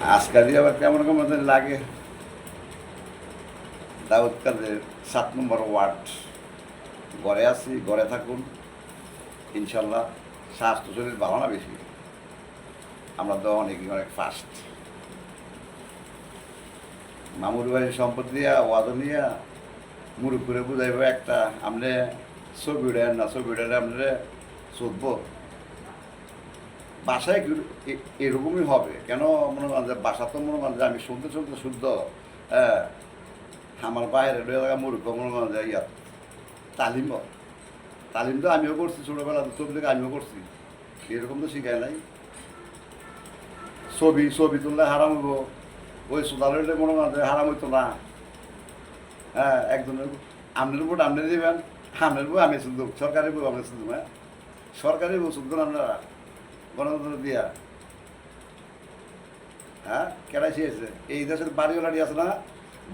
আজকাল আবার কেমন কেমন যেন লাগে। দাউদকাদের 7 নম্বর ওয়ার্ড, ঘরে আছি, ঘরে থাকুন ইনশাল্লাহ। স্বাস্থ্য শরীর ভালো না বেশি, আমরা তো অনেক অনেক ফাস্ট। মামুর বাড়ির সম্পদ দিয়া ওয়াদন নিয়া মুরুখ করে বুঝাইব একটা, আপনি ছবি উঠেন না, ছবি উঠে আপনার চোদ্দ বাসায় এরকমই হবে। কেন মনে করেন যে বাসা তো মনে করেন যে আমি শুনতে শুনতে শুদ্ধ, হ্যাঁ, আমার বাইরে এলাকা মূর্খ মনে করেন যে ইয়ার তালিম তালিম তো আমিও করছি ছোটোবেলা, তো ছবি থেকে আমিও করছি, এরকম তো শিখায় নাই। ছবি ছবি তুললে হারাম হইব, ওই সোদাল হইলে মনে করেন যে হারাম হইতো না। হ্যাঁ, একজনের আপনার উপর আপনি দেবেন, আপনার বউ আমি শুধু, সরকারি বউ আমি শুধু, হ্যাঁ সরকারি বউ শুধু আপনারা গণতন্ত্র দিয়া। হ্যাঁ, কেটাই শিখেছে এই দেশের বাড়িওয়ালাটি আছে না,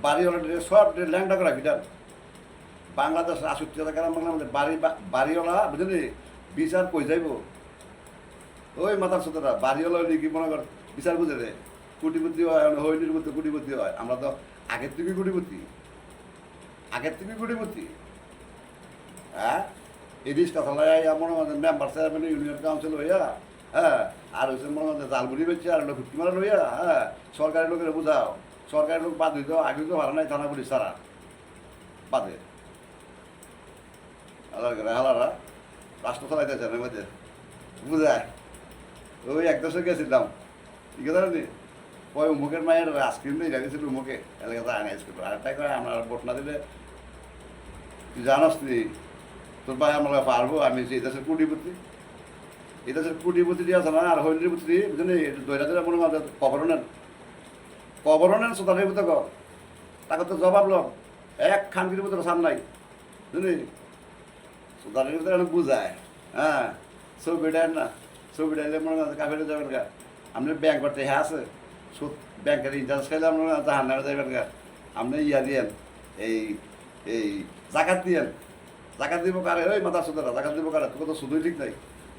বাড়িওয়ালাটি সব ল্যাংটা করা ফিটার। বাংলাদেশ ৬৮ গ্রাম বাংলাদেশ বাড়িওয়ালা বুঝলি বিচার কই যাইব। ওই মাথার সাথে বাড়িওয়ালা হইলে কি মনে কর বিচার বুঝে রে, কুটিপতি হয়, হইলির মধ্যে কুটিপতি হয়। আমরা তো আগের থেকে কুটিপতি, আগের থেকে কুটিপতি। হ্যাঁ, এই রিক্সা চালাই মনে করেন মেম্বার চেয়ারম্যান ইউনিয়ন কাউন্সিল হইয়া, হ্যাঁ, আর হচ্ছে মনে করেন জালগুড়ি বেচছে, আর হলো ফুটকি মারা লইয়া, হ্যাঁ, সরকারি লোকের বুঝাও। সরকারি লোক বাদ হইতো, আগে তো ভাড়া নাই থানা পুলিশ ছাড়া বাদে। হালারা রাষ্ট্র চালাইতেছে না মধ্যে বুঝায়। ওই এক দেশে গেছিলাম, ঠিক আছে নি, ওই উমুকের মায়ের আইসক্রিম দিয়ে গেছিল উমুকে এলাকাতে আনে আইসক্রিম। আরেকটা করে আমার ভোট না দিলে তুই জানাস নি তোর ভাই আমরা পারবো, আমি এই দেশের কুটিপতি, এই দেশের কুটিপতি আছে না, আর হইলিপতি বুঝলি দৈরা দৈরা মনে হয় কবরনের সোতানের ভিতরে তাকে তো জবাব লো এক খানকির ভিতরে সার নাই বুঝলি, সোতানের ভিতরে বুঝায়। হ্যাঁ, ছবি ডাইন না, ছবি ডাইলে মনে হয় কাফেরে যাবেন গা, আপনি ব্যাংক করতে হ্যাঁ আছে সুদ, ব্যাংকের ইন্টারেস্ট খাইলে আপনার জাহান নামে যাবেন গা। আপনি ইয়া দিয়েন, এই এই জাকাত দিয়েন, জাকাত দিব কারে, ওই মাথার সুদারা জাকাত দিব কারে, তোকে তো শুধুই ঠিক নাই।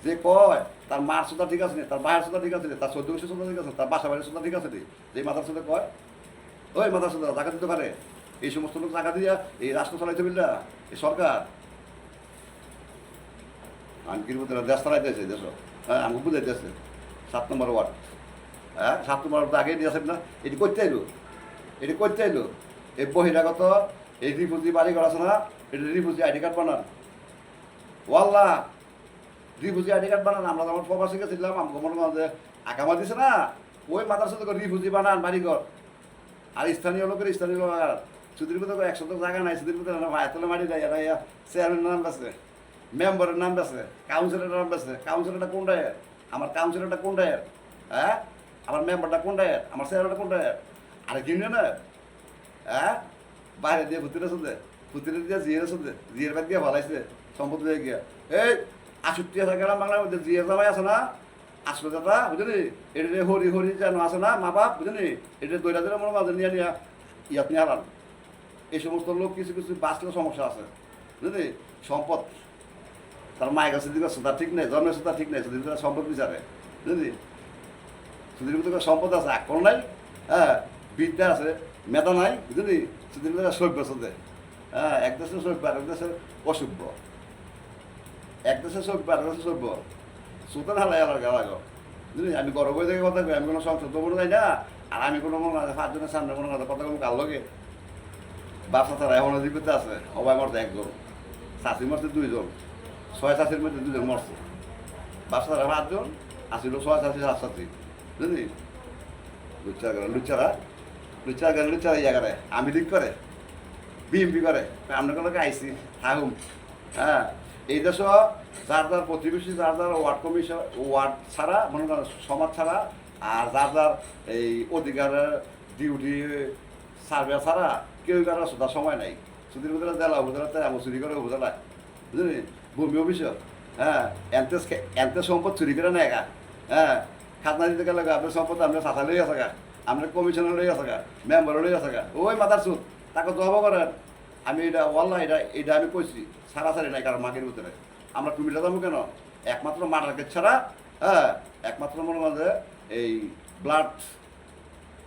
যে কয় তার মার সুদা ঠিক আছে নি, তার ভাইয়ের সুদা ঠিক আছে নি, তার 14 সুদা ঠিক আছে, তার বাসা বাড়ির সুদা ঠিক আছে নি, যে মাথার সুদা কয় ওই মাথার সুদা জাকাত দিতে পারে। এই সমস্ত লোক জাকাত দিয়া এই রাষ্ট্র চালাইতে বিল্লা এই সরকার আনকির মধ্যে দেশ চালাইতেছে দেশ। হ্যাঁ, আমাকে বুঝাইতেছে 7 নম্বর ওয়ার্ড। হ্যাঁ, 7 নম্বর ওয়ার্ড আগেই দিয়েছেন না, এটি করতে এলো, এটি করতে এলো। এই বহিরাগত এই রিফিউজি বাড়ি ঘর আছে না, এটি রিফিউজি আইডি কার্ড বানান, ওয়াল্লাহ রিফিউজি আইডি কার্ড বানান। আমরা যখন প্রবাসী গেছিলাম আমাকে মনে করেন যে আকামা দিছে না, ওই মাথার সাথে রিফিউজি বানান বাড়িঘর। আর স্থানীয় লোকের স্থানীয় লোক আর সুদীর মতো 100 জায়গা নাই, সুদীর মতো ভাই তোলে মারি দেয়, এরা চেয়ারম্যানের নাম বেছে, মেম্বারের নাম বেছে, কাউন্সিলরের নাম বেছে। কাউন্সিলরটা কোনটা এর, আমার কাউন্সিলরটা কোনটা এর, হ্যাঁ, আমার মেম্বারটা কোনটা এর, আমার চেয়ারম্যানটা কোনটা এর, আর ইউনিয়নের, হ্যাঁ, বাইরে দিয়ে ভুতিরে শুনতে, ভুতিরে দিয়ে জিয়ের শুনতে, জিয়ের বাদ দিয়ে ভালাইছে সম্পত্তি দিয়ে গিয়া। এই 68 গ্রাম বাংলার মধ্যে জিয়ের জামাই আছে না, আসলে দাদা বুঝলি, এটা হরি হরি যেন আছে না মা বাপ বুঝলি, এটা দৈরা দৈরা মনে মাঝে নিয়ে নিয়ে ইয়াত নিয়ে হারান। এই সমস্ত লোক কিছু কিছু বাঁচলে সমস্যা আছে বুঝলি, সম্পদ তার মায়ের কাছে দিকে তার ঠিক নেই, জন্মের তার ঠিক নেই, সুদীর ভিতরে সম্পদ বিচারে বুঝলি, সুদীর ভিতরে সম্পদ আছে আকল নাই, হ্যাঁ, বিদ্যা আছে মেধা নাই বুঝলি, সুদীর ভিতরে সভ্য চলতে। হ্যাঁ, এক দেশের সভ্য আর এক দেশের অসভ্য, এক দেশের সভ্য আর এক দেশের সভ্য সুতরাং হালাই আলার গা লাগো বুঝলি। আমি গর্ব করে থেকে কথা কই, আমি কোনো সংসদ মনে যাই না, আর আমি কোনো মনে হয় 5 জনের সামনে মনে কথা কোনো কাল লগে বাচ্চা তারা এমন জীবিত আছে, সবাই মরছে 1 জন, চাষি মরছে 2 জন, 6 চাষির মধ্যে 2 জন মরছে, বাচ্চা তারা 5 জন, আসিল 6 চাষি 7 চাষি বুঝলি। লুচ্চারা করে লুচ্চারা, লুচ্চারা করে লুচ্চারা ইয়া করে, আমি ঠিক করে বিএমপি করে, আমরা কোনো আইসি থাকুম। হ্যাঁ, এই দেশ যার যার প্রতিবেশী, যার যার ওয়ার্ড কমিশন ওয়ার্ড ছাড়া মনে করেন সমাজ ছাড়া, আর যার যার এই অধিকারের ডিউটি সার্ভে ছাড়া কেউ কারো তার সময় নাই। সুদীর ভিতরে জেলা উপজেলাতে এমন চুরি করে উপজেলায় বুঝলি, ভূমি অফিসে, হ্যাঁ, এনতে সম্পদ চুরি করে নেয় গা। হ্যাঁ, খাতনা দিতে গেলে আপনার সম্পদ আপনার চাষা লই আছে গা, আপনার কমিশনার লই আছে গা, মেম্বার লই আছে গা, ওই মাথার সুদ তাকে জবাব করেন। আমি এটা ওয়াল্লাহ এটা এটা আমি কইছি সারাসারি নাই কারণ মাগের ভিতরে আমরা কুমিল্লা যাবো কেন, একমাত্র মার্কেট ছাড়া, হ্যাঁ, একমাত্র মনে হয় যে এই ব্লাড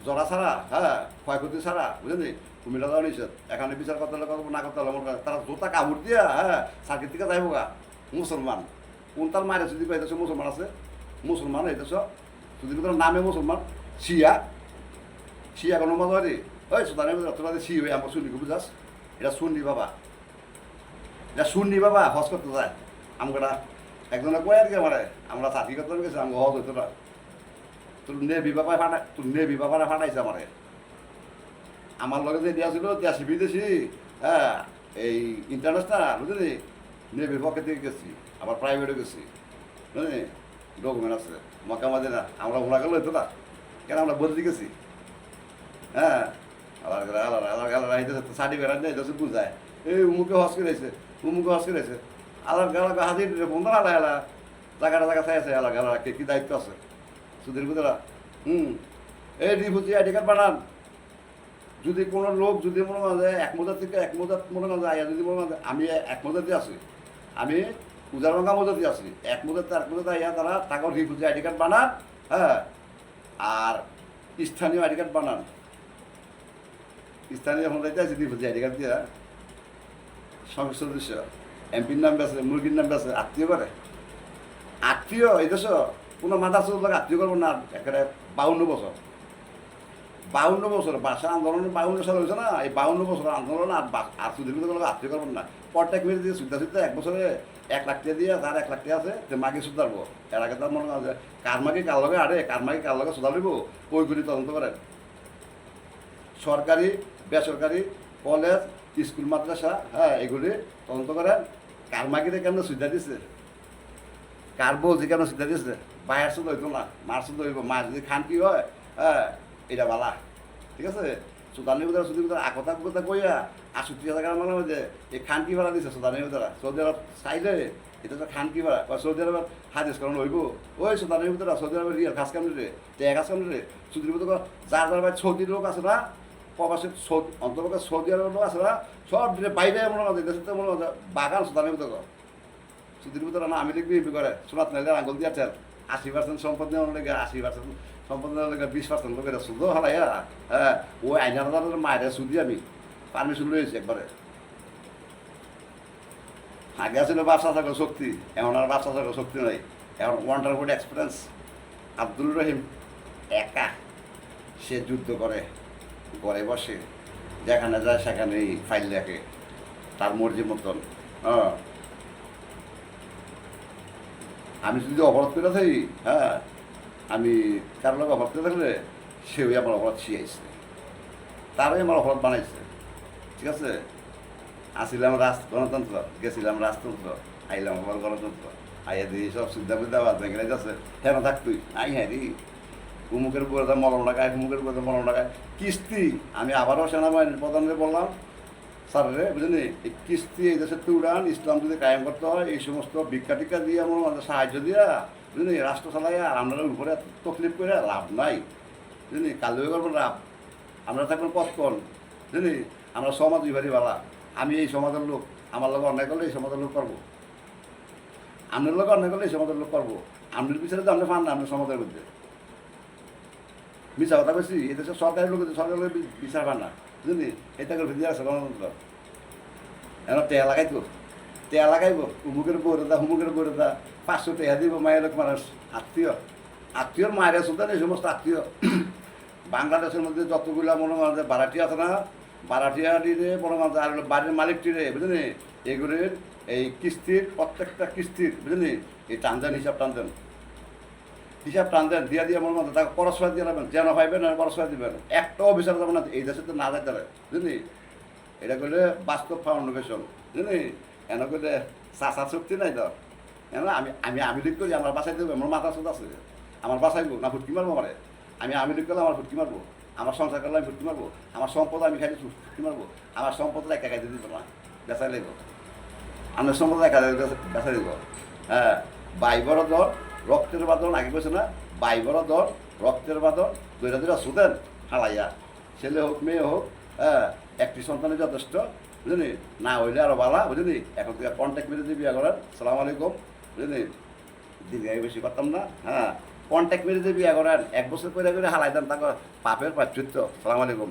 জরা ছাড়া, হ্যাঁ, ক্ষয়ক্ষতি ছাড়া, বুঝলি কুমিল্লা যাওয়া নিষেধ। এখানে বিচার করতে হলে না করতে হলে মনে তারা জোতা কামড় দিয়া, হ্যাঁ, সার্কিট থেকে যাইব গা। মুসলমান কোন তার মায়ের যদি এদেশে মুসলমান আছে, মুসলমান এদেশ যদি নামে মুসলমান, শিয়া, শিয়া কোনো মজারি ওই সুদানি তোরা শি হয়ে আমার শুনি বুঝাস, এটা শুননি বাবা, এটা শুননি বাবা, হজ করতে যায় আমরা একজনে কয় আর কি আমার আমরা চাকরি করতে গেছি আমি হজ হইতো না, তোর নেভি বাবা ফাটাই, তোর নেভি বাবারা ফাটাইছে আমারে। আমার লগে যে দিয়া ছিল দেশি বিদেশি, হ্যাঁ, এই ইন্টারন্যাশনাল বুঝলি নেভির পক্ষে থেকে গেছি, আবার প্রাইভেটে গেছি, বুঝলি ডকুমেন্ট আছে মক্কা না, আমরা ওরা গেলো হইতো না কেন, আমরা বদলি গেছি। হ্যাঁ, আলাদা আলাদা আলাদা আলাদা আইতেছে সার্টিফিকেট আনতে আইতেছে বুঝায় এই উমুকে হজ করেছে, উমুকে হজ করেছে, আলাদা আলাদা হাজির বন্ধু আলাদা আলাদা জায়গাটা জায়গা চাইছে আলাদা আলাদা কি দায়িত্ব আছে সুদের ভিতরা। এই রিফিউজি আইডি কার্ড বানান, যদি কোনো লোক যদি মনে হয় এক মোজার থেকে এক মোজার মনে হয় আয়া যদি মনে হয় আমি এক মোজাতে আছি, আমি উজারঙ্গা মোজাতে আছি, এক মোজাতে এক মোজাতে আইয়া তারা তাকে রিফিউজি আইডি কার্ড বানান, হ্যাঁ, আর স্থানীয় আইডি কার্ড বানান। স্থানীয় এখন যাইতে আছে রিফিউজি আইডি কার্ড দিয়া সংসদ সদস্য এমপির নাম বেছে, মুরগির নাম বেছে, আত্মীয় করে, আত্মীয় এই দেশ কোনো মাথা চোখ আত্মীয় করবো না। একেবারে 52 বছর, 52 বছর ভাষা আন্দোলন 52 সাল হয়েছে না, এই 52 বছর আন্দোলন আর সুদীর আত্মীয় করবেন না। প্রত্যেক মিনিট দিয়ে সুবিধা সুবিধা 1 বছরে 1 লাখ টাকা দিয়ে তার 1 লাখ টাকা আছে যে মাকে সুধারবো, এর আগে তার মনে হয় যে কার মাকে কার লগে আরে কার মাকে কার লগে সুধার দিব ওইগুলি তদন্ত করেন। সরকারি বেসরকারি কলেজ স্কুল মাদ্রাসা, হ্যাঁ, এগুলি তদন্ত করেন কার মাকে কেমন সুবিধা দিচ্ছে, কার বউ যে কেন সুবিধা দিচ্ছে, মায়ের সুদ হইতো না মার সুদ হইব, মা যদি খান কি হয়, হ্যাঁ, এটা বালা, ঠিক আছে। সুদানের ভিতরে সুদির ভিতরে আকতা কথা কইয়া 68,000 টাকার মানে যে এই খানকি ভাড়া দিচ্ছে সুদানের ভিতরে, সৌদি আরব চাইলে এটা তো খানকি ভাড়া, সৌদি আরবের হাদিস কারণ হইব ওই সুদানের ভিতরে, সৌদি আরবের রিয়াল খাস কামড়ে রে টেয়া খাস কামড়ে রে সুদির ভিতরে যার যার ভাই সৌদির লোক আছে না, প্রবাসী সৌদি অন্তর্গত সৌদি আরবের লোক আছে না, সব দিলে বাইরে মনে হয় দেশের মনে হয় বাগান সুদানের ভিতরে সুদির ভিতরে না আমি লিখবি করে সোনাত নাইলে আঙ্গুল দিয়েছেন 80% সম্পদ নেওয়ার লেগে 80% সম্পদ নেওয়ার লেগে 20% লোকের সুদ হারাইয়া, হ্যাঁ, ওই আইনার মায়ের সুদি আমি পারমিশন লইছি একবারে। আগে ছিল ব্যবসা থাকার শক্তি, এখন আর ব্যবসা থাকার শক্তি নাই, এখন ওয়ান্ডারফুল এক্সপিরিয়েন্স। আব্দুল রহিম একা সে যুদ্ধ করে ঘরে বসে, যেখানে যায় সেখানেই ফাইল লেখে তার মর্জি মতন। হ্যাঁ, আমি যদি অপরাধ করে থাকি, হ্যাঁ, আমি কারো লোক অপরাধ করে থাকলে সেও আমার অপরাধ শিখাইছে, তারাই আমার অপরাধ বানাইছে, ঠিক আছে। আসিলাম গণতন্ত্র, গেছিলাম রাজতন্ত্র, আইলাম আবার গণতন্ত্র, আইয়া দিই সব সুবিধা বুদ্ধা বাদ ভেঙে যাচ্ছে, কেন থাকতুই আই হ্যাঁ রি উমুকের উপরে মলম টাকায়, উমুকের উপরে মলম টাকায় কিস্তি। আমি আবারও সেনাবাহিনীর প্রধানকে বললাম, স্যার রে বুঝলি এই কিস্তি এই দেশের তো উড়ান, ইসলাম যদি কায়েম করতে হয় এই সমস্ত ভিক্ষা টিক্ষা দিয়ে আমার সাহায্য দিয়া বুঝলি রাষ্ট্র চালাইয়া আমরা উপরে তকলিফ করে লাভ নাই, বুঝলি কালো করবো লাভ, আমরা থাকবেন পথকন, বুঝলি আমরা সমাজ বিভারি বালা, আমি এই সমাজের লোক, আমার লোক অন্যায় করলে এই সমাজের লোক করবো, আপনার লোক অন্যায় করলে এই সমাজের লোক করবো, আপনার বিচারে তো আপনি পান না আপনার সমাজের মধ্যে। মিশা কথা বেশি এদেশের সরকারের লোক সরকারের লোক বিচার পান না, বুঝলি এটা করে দিয়ে আছে গণতন্ত্র। এখন টেয়া লাগাইব, টেয়া লাগাইব উমুকের বউরে দা হুমুকের বউরে দা 500 টেয়া দিব মায়ের লোক মানুষ আত্মীয়, আত্মীয়র মায়ের সুদান এই সমস্ত আত্মীয়। বাংলাদেশের মধ্যে যতগুলো মনে হয় বারাটি আছে না, বারাটিয়াটিরে মনে হয় আর বাড়ির মালিকটিরে বুঝলি এগুলির এই কিস্তির প্রত্যেকটা কিস্তির বুঝলি এই টানদেন হিসাব টানদেন, হিসাব টানদেন দিয়া দিয়ে মনে হয় তাকে পরস্পর দিয়ে নেবেন, যেন পাইবেন আর পরস্পর দিবেন, একটাও বিচার যাবে না এই দেশে তো না যাইতে পারে, বুঝলি এটা করলে বাস্তব ফাউন্ডেশন, বুঝলি এনে করলে চাষার শক্তি নাই তো, আমি আমি আমি লিখ করি আমার বাসায় দেবো, আমার মাথা চোদ আছে, আমার বাসাইবো না ফুটকি মারবো আমারে, আমি লিখ করলে আমার ফুটকি মারবো, আমার সংসার করলে আমি ফুটকি মারবো, আমার সম্পদ আমি খাইতে ফুটকি মারবো, আমার সম্পদ একা খাইতে দিত না, বেচাই লাগবো, আমার সম্পদ একা বেচাই দিব। হ্যাঁ, বাইবর দর রক্তের বাদন আগে বলছে না, বাইবর দর রক্তের বাদন দুইটা দুইটা সুদেন হালাইয়া, ছেলে হোক মেয়ে হোক, হ্যাঁ, একটি সন্তানের যথেষ্ট, বুঝলি না হইলে আরো বালা, বুঝলি এখন থেকে কন্ট্যাক্ট মেরে দিয়ে বিয়া করেন, সালাম আলাইকুম, বুঝলি দীর্ঘায়ু বেশি করতাম না। হ্যাঁ, কন্ট্যাক্ট মেরে দিয়ে বিয়া করেন 1 বছর করে হালাই দেন তাকে পাপের প্রাচ্যুত্য। সালাম আলাইকুম।